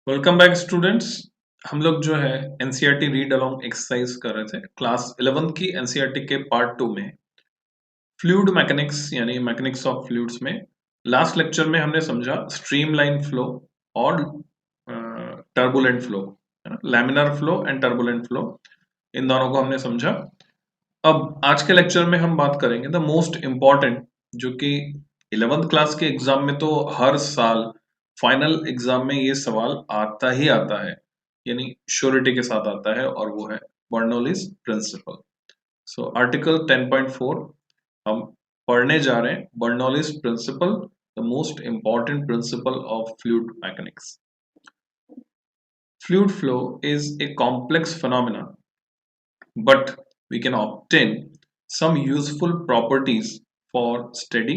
Welcome back students. हम लोग जो है एनसीईआरटी रीड अलोंग एक्सरसाइज कर रहे थे क्लास 11th की एनसीईआरटी के पार्ट 2 में फ्लूइड मैकेनिक्स यानी मैकेनिक्स ऑफ फ्लूइड्स में लास्ट लेक्चर में हमने समझा स्ट्रीमलाइन फ्लो और turbulent flow, laminar flow and turbulent flow, इन दोनों को हमने समझा। अब आज के लेक्चर में हम बात करेंगे द मोस्ट इम्पॉर्टेंट, जो कि 11th क्लास के एग्जाम में तो हर साल फाइनल एग्जाम में ये सवाल आता ही आता है, यानी श्योरिटी के साथ आता है, और वो है बर्नौलीज प्रिंसिपल। सो आर्टिकल 10.4 हम पढ़ने जा रहे हैं, Bernoulli's principle, the most important principle of fluid mechanics. Fluid flow is a complex phenomenon, but we can obtain some useful properties for steady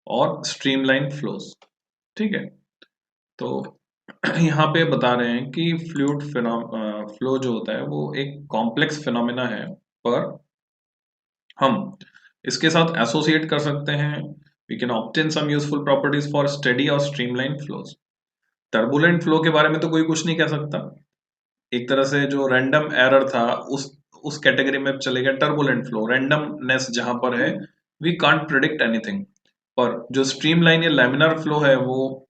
और streamlined flows। ठीक है, तो यहाँ पे बता रहे हैं कि फ्लूइड फ्लो जो होता है वो एक कॉम्प्लेक्स फिनोमेना है, पर हम इसके साथ एसोसिएट कर सकते हैं। We can obtain some useful properties for steady और स्ट्रीमलाइन फ्लोज। टर्बुलेंट फ्लो के बारे में तो कोई कुछ नहीं कह सकता, एक तरह से जो रैंडम एरर था उस कैटेगरी में चलेगा टर्बुलेंट फ्लो। रैंडमनेस जहां पर है, वी कांट प्रिडिक्ट एनीथिंग। पर जो स्ट्रीमलाइन या लैमिनार फ्लो है वो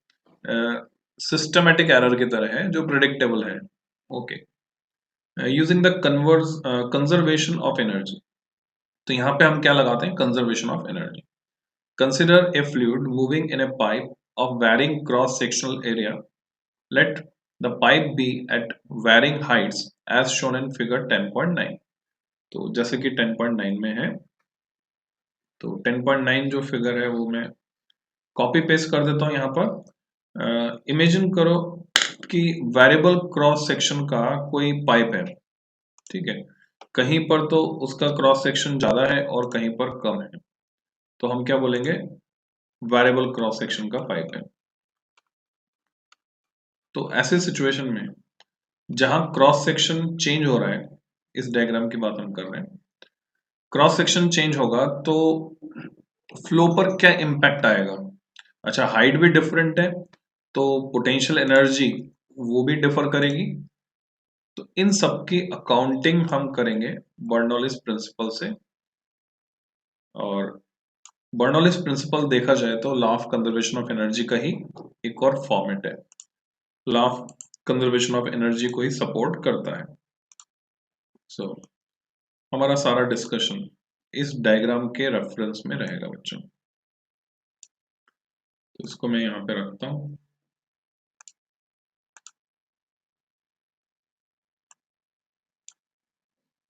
सिस्टमेटिक एरर की तरह है जो प्रिडिक्टेबल है। Okay, using the conservation of energy, तो यहाँ पे हम क्या लगाते हैं, conservation of energy. Consider a fluid moving in A pipe of varying cross sectional area, let the pipe be at varying heights as shown in figure 10.9। तो जैसे कि 10.9 में है, तो 10.9 जो फिगर है वो मैं कॉपी पेस्ट कर देता हूँ यहाँ पर। इमेजिन करो कि वेरिएबल क्रॉस सेक्शन का कोई पाइप है, ठीक है, कहीं पर तो उसका क्रॉस सेक्शन ज्यादा है और कहीं पर कम है, तो हम क्या बोलेंगे, वेरिएबल क्रॉस सेक्शन का पाइप है। तो ऐसे सिचुएशन में जहां क्रॉस सेक्शन चेंज हो रहा है, इस डायग्राम की बात हम कर रहे हैं, क्रॉस सेक्शन चेंज होगा तो फ्लो पर क्या इम्पैक्ट आएगा। अच्छा, हाइट भी डिफरेंट है तो पोटेंशियल एनर्जी वो भी डिफर करेगी। तो इन सब की अकाउंटिंग हम करेंगे बर्नौलीज प्रिंसिपल से। और बर्नौलीज प्रिंसिपल देखा जाए तो law of conservation of energy का ही एक और फॉर्मेट है, law of conservation of energy को ही सपोर्ट करता है। सो हमारा सारा डिस्कशन इस डायग्राम के रेफरेंस में रहेगा बच्चों, तो इसको मैं यहाँ पे रखता हूँ।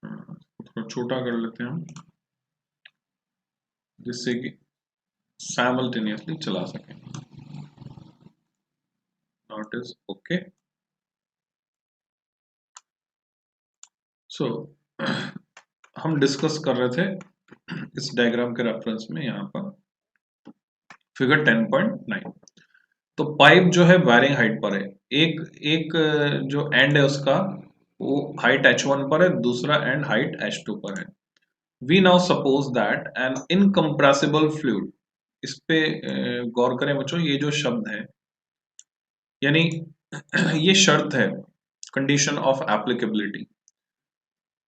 थोड़ा छोटा कर लेते हैं हम, जिससे कि साइमल्टेनियसली चला सकें। Not is okay. सो हम डिस्कस कर रहे थे इस डायग्राम के रेफरेंस में यहाँ पर फिगर 10.9। तो पाइप जो है वायरिंग हाइट पर है, एक एक जो एंड है उसका वो हाइट h1 पर है, दूसरा एंड हाइट h2 पर है। We now suppose that an incompressible fluid, इस पे गौर करें बच्चों, ये जो शब्द है यानी ये शर्त है, कंडीशन ऑफ एप्लीकेबिलिटी।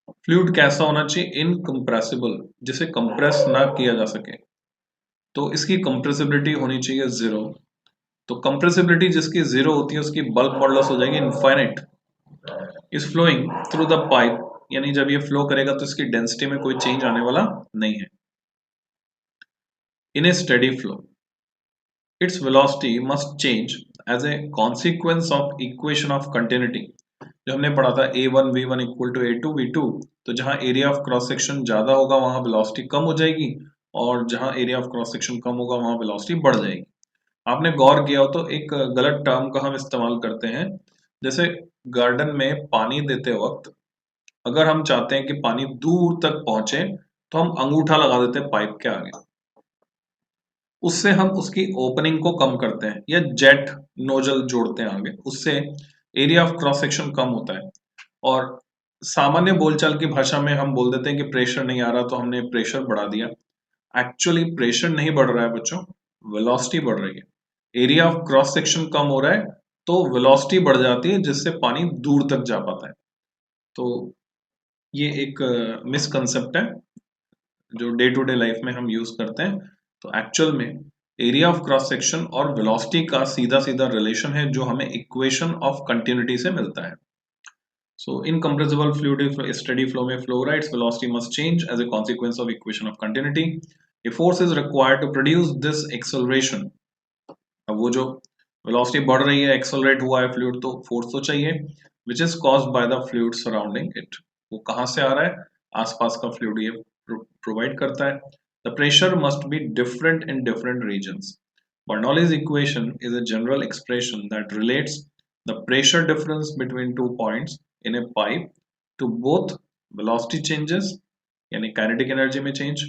फ्लूइड कैसा होना चाहिए, इनकम्प्रेसिबल, जिसे कंप्रेस ना किया जा सके, तो इसकी कंप्रेसिबिलिटी होनी चाहिए जीरो। तो कंप्रेसिबिलिटी जिसकी जीरो होती है उसकी बल्क मॉडुलस हो जाएगी infinite. Is flowing through the pipe, यानी जब ये फ्लो करेगा तो इसकी डेंसिटी में कोई चेंज आने वाला नहीं है। In a steady flow it's velocity must change as a consequence of equation of continuity. जो हमने पढ़ा था a1 v1 equal to a2 v2, तो जहां एरिया ऑफ क्रॉस सेक्शन ज्यादा होगा वहां वेलोसिटी कम हो जाएगी, और जहां एरिया ऑफ क्रॉस सेक्शन कम होगा वहां वेलोसिटी बढ़ जाएगी। आपने गौर किया हो तो एक गलत टर्म का हम इस्तेमाल करते हैं, जैसे गार्डन में पानी देते वक्त अगर हम चाहते हैं कि पानी दूर तक पहुंचे तो हम अंगूठा लगा देते हैं पाइप के आगे, उससे हम उसकी ओपनिंग को कम करते हैं, या जेट नोजल जोड़ते हैं आगे, उससे एरिया ऑफ क्रॉस सेक्शन कम होता है। और सामान्य बोलचाल की भाषा में हम बोल देते हैं कि प्रेशर नहीं आ रहा तो हमने प्रेशर बढ़ा दिया। एक्चुअली प्रेशर नहीं बढ़ रहा है बच्चों, वेलोसिटी बढ़ रही है। एरिया ऑफ क्रॉस सेक्शन कम हो रहा है तो वेलोसिटी बढ़ जाती है जिससे पानी दूर तक जा पाता है। तो ये एक मिसकंसेप्ट है जो डे टू डे लाइफ में हम यूज करते हैं। तो एक्चुअल में एरिया ऑफ क्रॉस सेक्शन और वेलोसिटी का सीधा सीधा रिलेशन है जो हमें इक्वेशन ऑफ कंटिन्यूटी से मिलता है। So in compressible fluid steady flow में flow rate's velocity must change as a consequence of equation of continuity. A force is required to produce this acceleration. अब वो जो velocity बढ़ रही है, accelerate हुआ है fluid, तो force तो चाहिए, which is caused by the fluid surrounding it. वो कहाँ से आ रहा है? आसपास का fluid ये provide करता है. The pressure must be different in different regions. Bernoulli's equation is a general expression that relates the pressure difference between 2 points in a pipe to both velocity changes यानी kinetic energy में change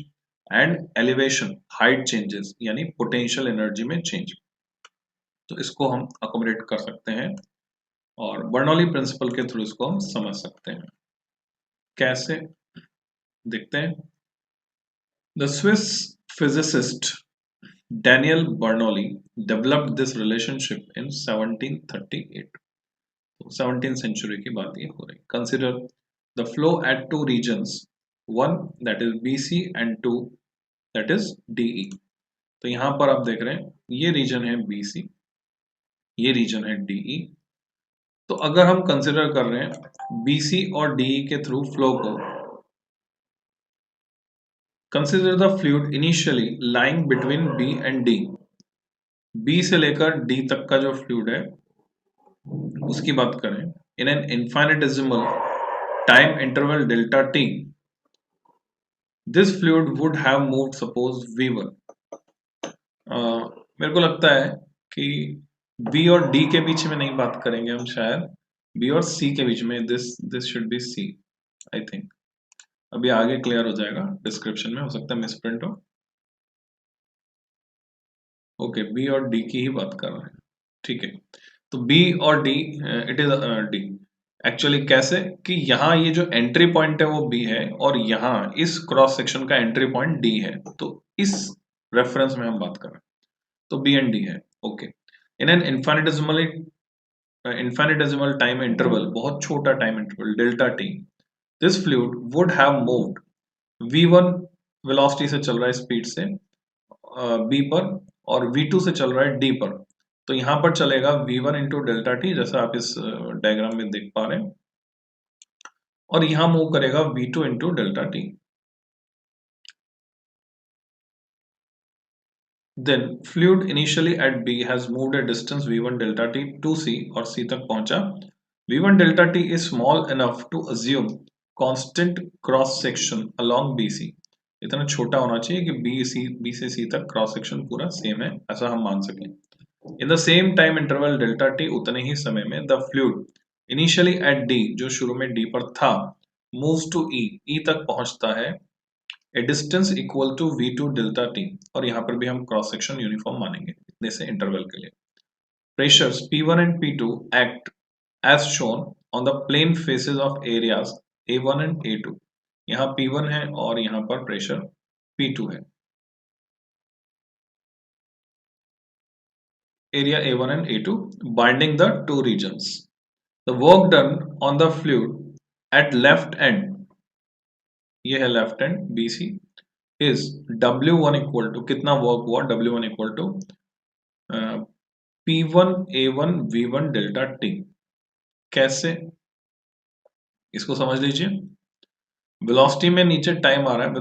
and elevation height changes यानी potential energy में change। तो इसको हम accommodate कर सकते हैं और बर्नौली प्रिंसिपल के थ्रू इसको हम समझ सकते हैं। कैसे देखते हैं। The Swiss physicist Daniel Bernoulli developed this relationship in 1738. तो 17th century की बात ये हो रही। Consider the flow at two regions, one that is BC and two that is DE. तो यहाँ पर आप देख रहे हैं ये रीजन है BC, ये रीजन है DE। तो अगर हम कंसिडर कर रहे हैं BC और DE के थ्रू फ्लो को, consider the fluid initially lying between B and D। B से लेकर D तक का जो फ्लूइड है उसकी बात करें in an infinitesimal time interval delta t, this fluid would have moved suppose v1। मेरे को लगता है कि b और d के बीच में नहीं बात करेंगे हम, शायद b और c के बीच में, this should be c I think. अभी आगे क्लियर हो जाएगा, डिस्क्रिप्शन में हो सकता है मिसप्रिंट हो। ओके, b और d की ही बात कर रहे हैं, ठीक है। तो b और d, it is d। Actually कैसे कि यहाँ ये जो एंट्री पॉइंट है वो B है और यहाँ इस क्रॉस सेक्शन का एंट्री पॉइंट D है, तो इस रेफरेंस में हम बात कर रहे हैं, तो B एंड D है। Okay, in an infinitesimal time interval, बहुत छोटा time interval delta t, this fluid would have moved v1 velocity से चल रहा है स्पीड से B पर और v2 से चल रहा है D पर। तो यहाँ पर चलेगा v1 इंटू डेल्टा टी, जैसा आप इस डायग्राम में देख पा रहे हैं, और यहां मूव करेगा v2 into delta t. Then fluid initially at B has moved a distance v1 delta t to C और C तक पहुंचा। v1 delta t is small enough to assume constant cross section along BC। इतना छोटा होना चाहिए कि B से C तक क्रॉस सेक्शन पूरा सेम है, ऐसा हम मान सकें। In the same time interval delta T, उतने ही समय में the fluid initially eight D, जो शुरू में D पर था, मूव्स टू E तक पहुंचता है a distance equal to v2 delta t, और यहाँ पर भी हम क्रॉस सेक्शन यूनिफॉर्म मानेंगे इतने से इंटरवल के लिए। Pressures p1 and p2 act as shown on the plane faces of areas a1 and a2। यहाँ p1 है और यहाँ पर प्रेशर p2 है। Area a1 and a2 binding the two regions. The work done on the fluid at left end, ये है left end BC, is W1 equal to, कितना work हुआ, W1 equal to P1 A1 V1 delta T। कैसे, इसको समझ लीजिए। Velocity में नीचे टाइम आ रहा है,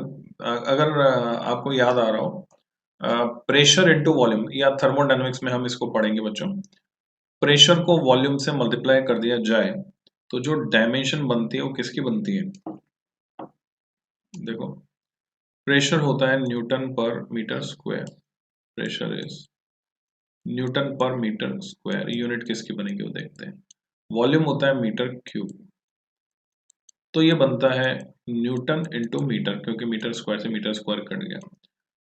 अगर आपको याद आ रहा हो प्रेशर इनटू वॉल्यूम, या थर्मोडायनेमिक्स में हम इसको पढ़ेंगे बच्चों, प्रेशर को वॉल्यूम से मल्टीप्लाई कर दिया जाए तो जो डायमेंशन बनती है वो किसकी बनती है। देखो, प्रेशर होता है newton per metre square, pressure is newton per metre square, unit किसकी बनेगी वो देखते हैं। वॉल्यूम होता है मीटर क्यूब, तो ये बनता है न्यूटन इंटू मीटर, क्योंकि मीटर स्क्वायर से मीटर स्क्वायर कट गया।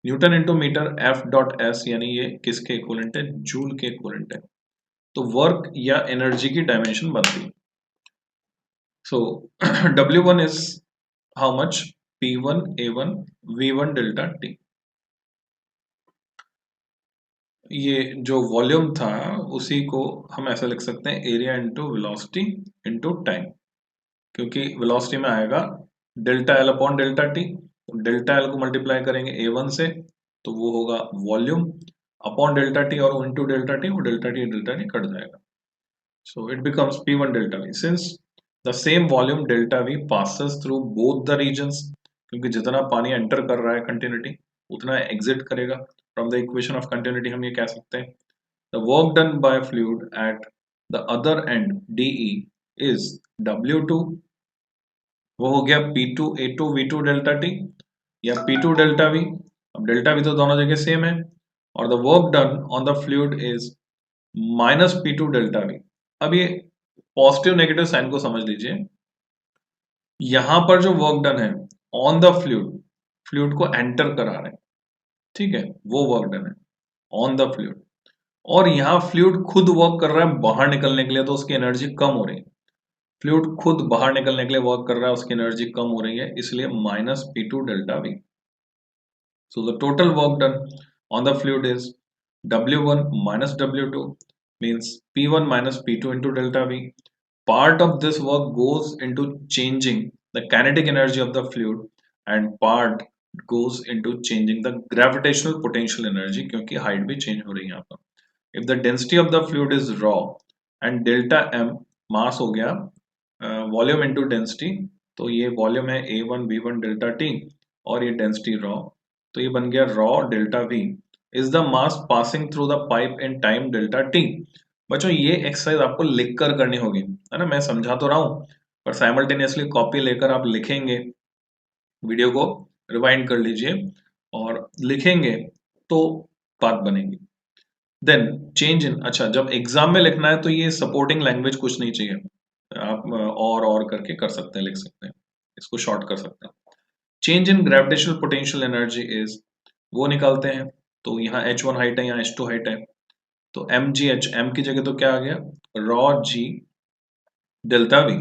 Newton into metre F dot S, यानी ये किसके इक्विवेलेंट है, जूल के इक्विवेलेंट है। तो वर्क या एनर्जी की डायमेंशन बनती है। सो W1 is how much, P1 A1 V1 delta T। ये जो वॉल्यूम था उसी को हम ऐसा लिख सकते हैं area into velocity into time, क्योंकि वेलोसिटी में आएगा delta L upon delta T. Delta L को मल्टीप्लाई करेंगे ए वन से तो वो होगा वॉल्यूम अपॉन डेल्टा टी, और इंटू डेल्टा टी, वो डेल्टा टी कट जाएगा। So it becomes P1 delta V. Since the same volume delta V passes through both the regions, क्योंकि जितना पानी एंटर कर रहा है कंटिन्यूटी उतना एग्जिट करेगा। From the equation of continuity हम ये कह सकते हैं the work done by fluid at the other and DE is W2, वो हो गया P2 A2 V2 delta T या P2 डेल्टा V। अब डेल्टा V तो दोनों जगह सेम है, और the work done on the fluid is minus P2 delta V। अब ये पॉजिटिव नेगेटिव साइन को समझ लीजिए। यहां पर जो वर्क डन है ऑन द फ्लूइड, फ्लूइड को एंटर करा रहे हैं, ठीक है, वो वर्क डन है ऑन द फ्लूइड। और यहाँ फ्लूइड खुद वर्क कर रहा है बाहर निकलने के लिए, तो उसकी एनर्जी कम हो रही है। फ्लूइड खुद बाहर निकलने के लिए वर्क कर रहा है, उसकी एनर्जी कम हो रही है, इसलिए minus P2 delta V। So the total work done on the fluid is W1 minus W2, means P1 minus P2 into delta V. Part of this work goes into changing the kinetic energy of the fluid, and part goes into changing the gravitational potential energy, क्योंकि height भी change हो रही है यहाँ पर। If the density of the fluid is raw and delta m mass हो गया volume into density, तो ये volume है A1 B1 delta T, और ये density raw, तो ये बन गया raw delta V is the mass passing through the pipe in time delta T। बच्चों ये एक्सरसाइज आपको लिखकर करनी होगी, है ना, मैं समझा तो रहा हूँ पर साइमल्टेनियसली कॉपी लेकर आप लिखेंगे, वीडियो को रिवाइंड कर लीजिए और लिखेंगे तो बात बनेगी। देन चेंज इन, अच्छा जब एग्जाम में लिखना है तो ये सपोर्टिंग लैंग्वेज कुछ नहीं चाहिए, आप और करके कर सकते हैं, लिख सकते हैं, इसको शॉर्ट कर सकते हैं। Change in gravitational potential energy is, वो निकालते हैं, तो यहाँ H1 हाइट है, यहाँ H2 हाइट है, तो mgh, m की जगह तो क्या आ गया raw g delta v।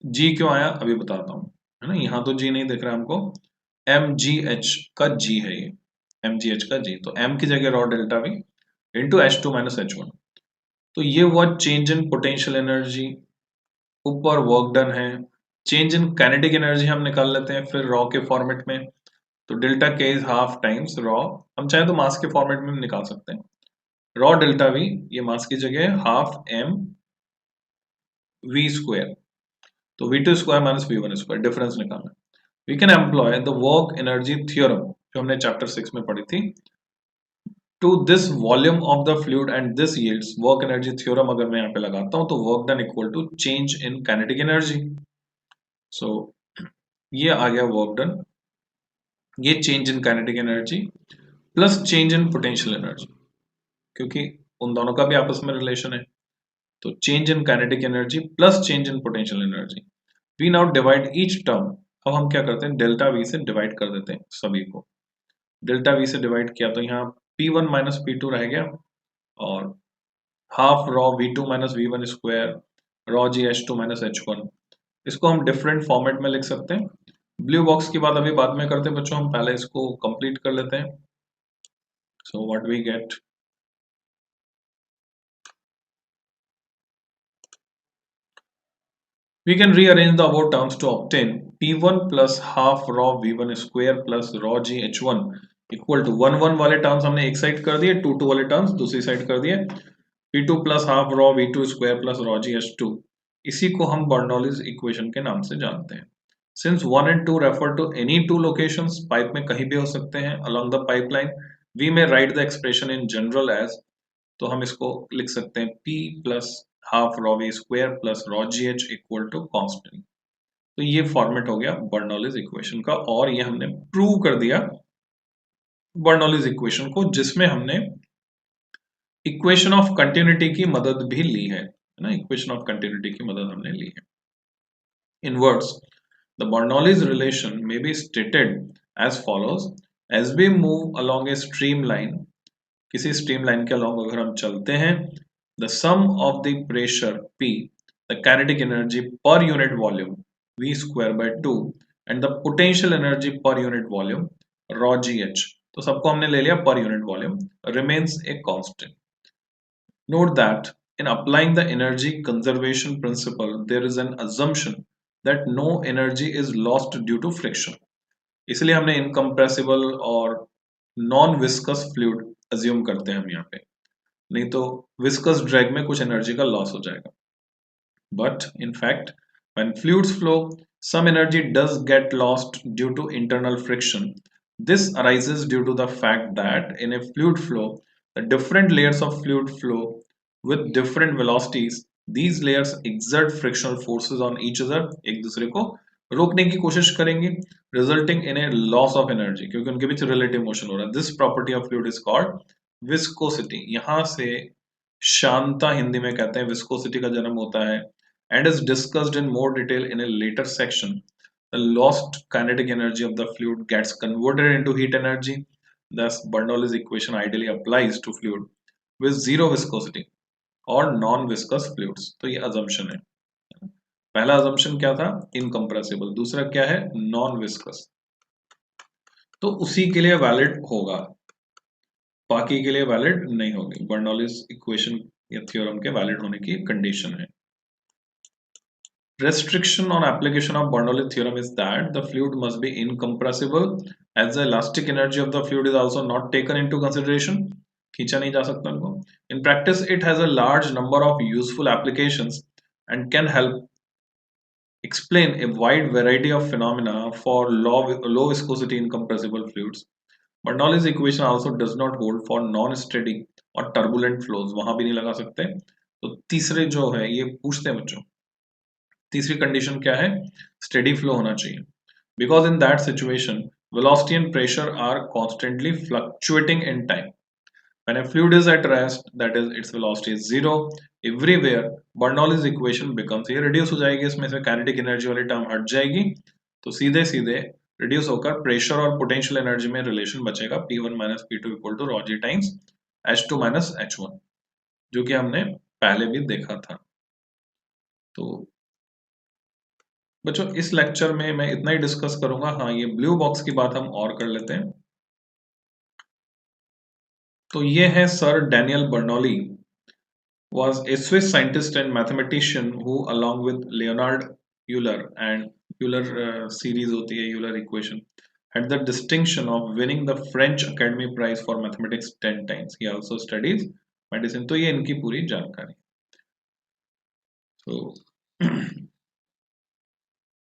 g क्यों आया अभी बताता हूँ, है ना, यहाँ तो g नहीं दिख रहा हमको, mgh का g है ये, mgh का g, तो m की जगह raw delta v into H2 minus H1। तो ये हुआ चेंज इन पोटेंशियल एनर्जी, ऊपर वर्क डन है। चेंज इन काइनेटिक एनर्जी हम निकाल लेते हैं फिर रॉ के फॉर्मेट में, तो डेल्टा के इज हाफ टाइम्स रॉ, हम चाहे तो मास के फॉर्मेट में निकाल सकते हैं, रॉ डेल्टा वी, ये मास की जगह हाफ m v स्क्वायर, तो v2 square minus v1 square, difference निकालना। We can employ the work energy theorem जो हमने चैप्टर 6 में पढ़ी थी, to this volume of the fluid and this yields work energy theorem. अगर मैं यहाँ पे लगाता हूँ तो work done equal to change in kinetic energy. So ये आ गया वर्क डन, ये change in kinetic energy plus change in potential energy, क्योंकि उन दोनों का भी आपस में रिलेशन है, तो change in kinetic energy plus change in potential energy. We now divide each term, अब हम क्या करते हैं डेल्टा वी से डिवाइड कर देते हैं सभी को। डेल्टा वी से डिवाइड किया तो यहाँ P1 माइनस P2 रह गया, और half rho V2 minus V1 square rho g H2 minus H1। इसको हम डिफरेंट फॉर्मेट में लिख सकते हैं। ब्लू बॉक्स की बात अभी बाद में करते हैं बच्चों, हम पहले इसको कंप्लीट कर लेते हैं। So what we get, we can rearrange the above terms to obtain P1 plus half rho V1 square plus rho G H1 equal to 1 वाले टर्म्स हमने एक साइड कर दिए, 2 वाले टर्म्स दूसरी साइड कर दिए, P2 plus half rho V2 square plus rho G H2, इसी को हम बर्नौलीज इक्वेशन के नाम से जानते हैं। Since 1 and 2 refer to any two locations, pipe में कहीं भी हो सकते हैं along the pipeline, we may write the expression in general as, तो हम इसको लिख सकते हैं P plus half rho V square plus rho GH equal to constant। तो ये फॉर्मेट हो गया बर्नौलीज इक्वेशन का, और ये हमने प्रूव कर दिया बर्नौलीज इक्वेशन को, जिसमें हमने इक्वेशन ऑफ कंटिन्यूटी की मदद भी ली है ना, इक्वेशन ऑफ कंटिन्यूटी की मदद हमने ली है। In words, the Bernoulli's relation may be stated as follows: as we move along a streamline, किसी streamline के along अगर हम चलते हैं, the sum of the pressure P, the kinetic energy per unit volume V square by 2, and the potential energy per unit volume rho GH, तो सबको हमने ले लिया per unit volume, remains a constant. Note that in applying the energy conservation principle, there is an assumption that no energy is lost due to friction. इसलिए हमने incompressible और non viscous fluid assume करते हैं हम यहाँ पे, नहीं तो विस्कस ड्रैग में कुछ एनर्जी का लॉस हो जाएगा. But in fact, when fluids flow, some energy does get lost due to internal friction. This arises due to the fact that in a fluid flow, the different layers of fluid flow with different velocities. These layers exert frictional forces on each other, एक दूसरे को रोकने की कोशिश करेंगे, resulting in a loss of energy, क्योंकि उनके बीच relative motion हो रहा है. This property of fluid is called viscosity. यहाँ से शांता हिंदी में कहते हैं viscosity का जन्म होता है, and is discussed in more detail in a later section. The lost kinetic energy of the fluid gets converted into heat energy. Thus, Bernoulli's equation ideally applies to fluid with zero viscosity और non viscous fluids. तो ये assumption है. पहला assumption क्या था? Incompressible. दूसरा क्या है? Non viscous. तो उसी के लिए वैलिड होगा, बाकी के लिए वैलिड नहीं होगी. बर्नौलीज इक्वेशन या थ्योरम के वैलिड होने की कंडीशन है. Restriction on application of Bernoulli theorem is that the fluid must be incompressible, as the elastic energy of the fluid is also not taken into consideration. खींचा नहीं जा सकता इनको. In practice, it has a large number of useful applications and can help explain a wide variety of phenomena for low viscosity incompressible fluids. Bernoulli's equation also does not hold for non-steady और turbulent flows. वहां भी नहीं लगा सकते. तो तीसरे जो है ये पूछते हैं बच्चों, तीसरी कंडीशन क्या है? स्टेडी फ्लो होना चाहिए. Because in that situation velocity and pressure are constantly fluctuating in time. When a fluid is at rest, that is its velocity is zero everywhere, Bernoulli's equation becomes, ये reduce हो जाएगी, इसमें से kinetic energy वाली term हट जाएगी, तो सीधे सीधे reduce होकर प्रेशर और पोटेंशियल एनर्जी में रिलेशन बचेगा P1 minus P2 equal to rho g times H2 minus H1, जो कि हमने पहले भी देखा था. तो बच्चों इस लेक्चर में मैं इतना ही डिस्कस करूंगा. हाँ, ये ब्लू बॉक्स की बात हम और कर लेते हैं. तो ये है sir Daniel Bernoulli, was a Swiss scientist and mathematician who along with Leonhard Euler and Euler series होती है, Euler equation, had the distinction of winning the French Academy Prize for Mathematics 10 times. He also studies medicine. तो ये इनकी पूरी जानकारी. तो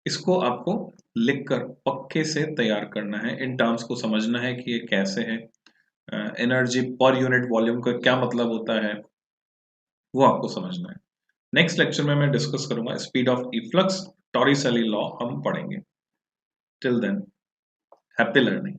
इसको आपको लिखकर पक्के से तैयार करना है, इन टर्म्स को समझना है कि ये कैसे है, एनर्जी पर यूनिट वॉल्यूम का क्या मतलब होता है, वो आपको समझना है. नेक्स्ट लेक्चर में मैं डिस्कस करूंगा speed of efflux, Torricelli law हम पढ़ेंगे. Till then, happy learning.